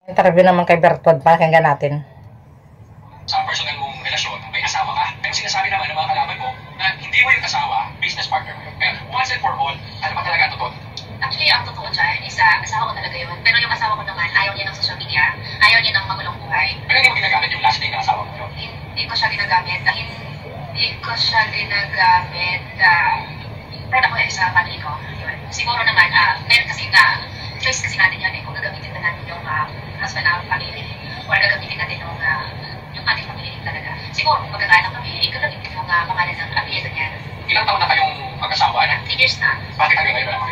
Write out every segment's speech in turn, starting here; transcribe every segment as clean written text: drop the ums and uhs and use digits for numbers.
Interview naman kay Bertod, pakinggan natin. Sa personal mong relasyon, may asawa ka. Pero sinasabi naman ng mga kalaban mo na hindi mo yung asawa, business partner mo yun. Kaya once and for all, ano ba talaga totoo? Actually, ang totoo dyan is asawa ko talaga yun. Pero yung asawa ko naman, ayaw niya ng social media, ayaw niya ng magulong buhay. Pero hindi mo ginagamit yung last name ng asawa mo yun? Hindi ko siya ginagamit. Proud ako sa family ko. Yun. Siguro naman, meron kasi choice kasi natin yan kung gagamitin na natin yung husband na family or gagamitin natin yung ating family talaga. Siguro kung magkakaanak kami, gagamitin yung pangalan ng apelyido niya. Ilang taon na kayong mag-asawa na? 3 years na. Bakit hanggang ngayon wala?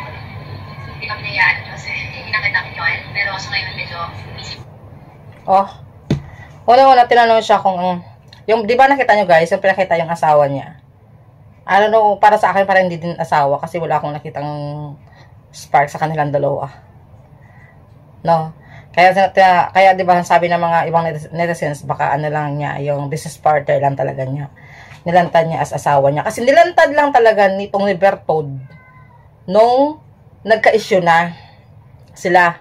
Hindi kami nayaan Diyos eh. Ginamit namin yun. Pero sa ngayon medyo busy. Oh. Una-una tinanong siya kung yung, di ba nakita nyo guys, yung pinakita yung asawa niya. I don't know, para sa akin parang hindi din asawa kasi wala akong nakitang spark sa kanilang dalawa. No? Kaya di ba sabi ng mga ibang netizens, baka ano lang niya, yung business partner lang talaga niya. Nilantad niya as asawa niya. Kasi nilantad lang talaga nitong ni Bertod nung nagka-issue na sila.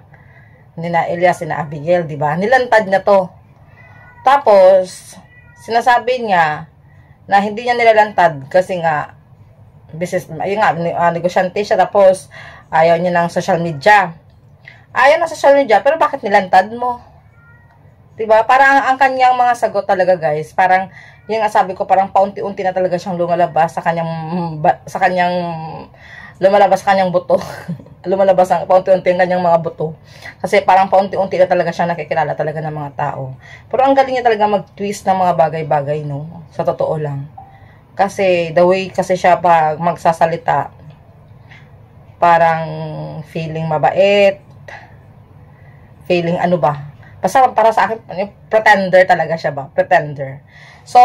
Hindi na Elias, na Abigail, di ba? Nilantad na to. Tapos, sinasabi niya na hindi niya nilalantad kasi nga business, ayun nga, negosyante siya, tapos ayaw niya ng social media. Ayaw ng social media, pero bakit nilantad mo? Diba? Parang ang kanyang mga sagot talaga guys, parang yung sabi ko, parang paunti-unti na talaga siyang lumalabas sa kanyang buto. Lumalabas ang paunti-unti ang kanyang mga buto. Kasi parang paunti-unti na talaga siyang nakikilala talaga ng mga tao. Pero ang galing niya talaga mag-twist ng mga bagay-bagay, no? Sa totoo lang. Kasi the way kasi siya pag magsasalita, parang feeling mabait, feeling ano ba? Basta para sa akin, pretender talaga siya ba? Pretender. So,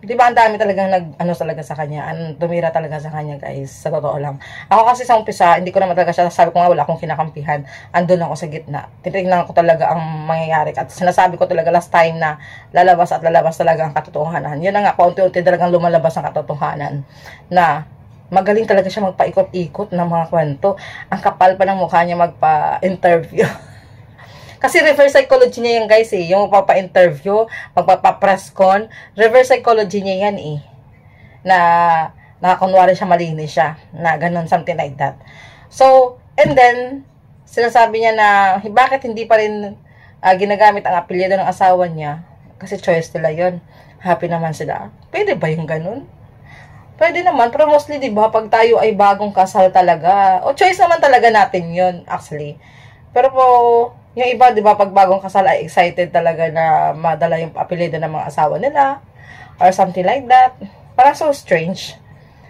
di ba ang dami talagang talaga sa kanya, tumira talaga sa kanya guys, sa totoo lang. Ako kasi sa umpisa, hindi ko naman talaga siya, sabi ko nga wala akong kinakampihan, andun ako sa gitna. Titignan ko talaga ang mangyayari at sinasabi ko talaga last time na lalabas talaga ang katotohanan. Yun na nga, paunti-unti talagang lumalabas ang katotohanan na magaling talaga siya magpaikot-ikot ng mga kwento. Ang kapal pa ng mukha niya magpa-interview. Kasi reverse psychology niya yan guys eh. Yung magpapa-interview, magpapa-press con, reverse psychology niya yan eh. Na kunwari siya malinis siya. Na ganun, something like that. So, and then, sinasabi niya na, bakit hindi pa rin ginagamit ang apelyido ng asawa niya? Kasi choice nila yun. Happy naman sila. Pwede ba yung ganun? Pwede naman, pero mostly, diba, pag tayo ay bagong kasal talaga, o choice naman talaga natin yun, actually. Pero po, yung iba, di ba, pag bagong kasal ay excited talaga na madala yung apelyido ng mga asawa nila or something like that. Parang so strange.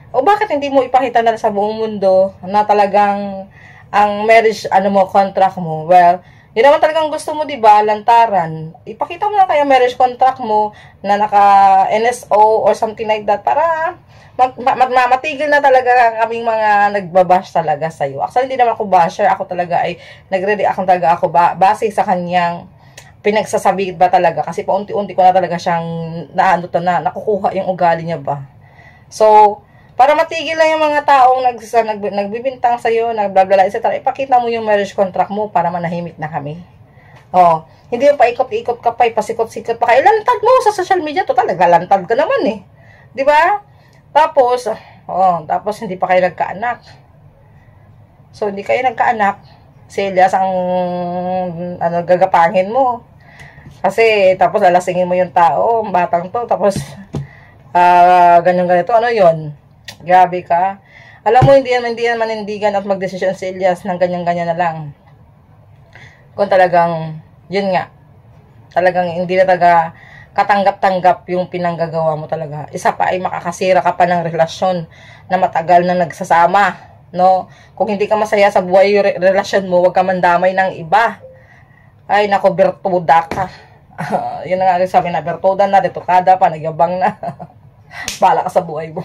O bakit hindi mo ipakita na sa buong mundo na talagang ang marriage, contract mo? Well, yun naman talagang gusto mo, di ba, lantaran. Ipakita mo na kaya marriage contract mo na naka-NSO or something like that para matigil na talaga kaming mga nagbabash talaga sa'yo. Actually, hindi naman ako basher. Ako talaga ay nagre-react talaga ako base sa kanyang pinagsasabi ba talaga. Kasi paunti-unti ko na talaga siyang nakukuha yung ugali niya ba. So, para matigil lang yung mga taong nagbibintang sa'yo, nagblabla, etc. Ipakita mo yung marriage contract mo para manahimik na kami. Oh, hindi yung paikot-ikot ka pa, pasikot-sikot pa kayo. Lantad mo sa social media. Total, naglalantad ka naman eh. Di ba? Tapos hindi pa kayo nagkaanak. So, hindi kayo nagkaanak. Si Elias ang gagapangin mo. Kasi, tapos lalasingin mo yung tao, batang to. Tapos, ganyan-ganito. Ano yon? Grabe ka. Alam mo, hindi yan manindigan at magdesisyon si Elias ng ganyan-ganyan na lang. Kung talagang, yun nga, talagang hindi na talaga katanggap-tanggap yung pinanggagawa mo talaga. Isa pa ay makakasira ka pa ng relasyon na matagal na nagsasama, no? Kung hindi ka masaya sa buhay yung relasyon mo, huwag ka mandamay ng iba. Ay, nako, Bertuda ka. Yun na nga sabi na, Bertuda na, detokada pa, nagyabang na. Bala ka sa buhay mo.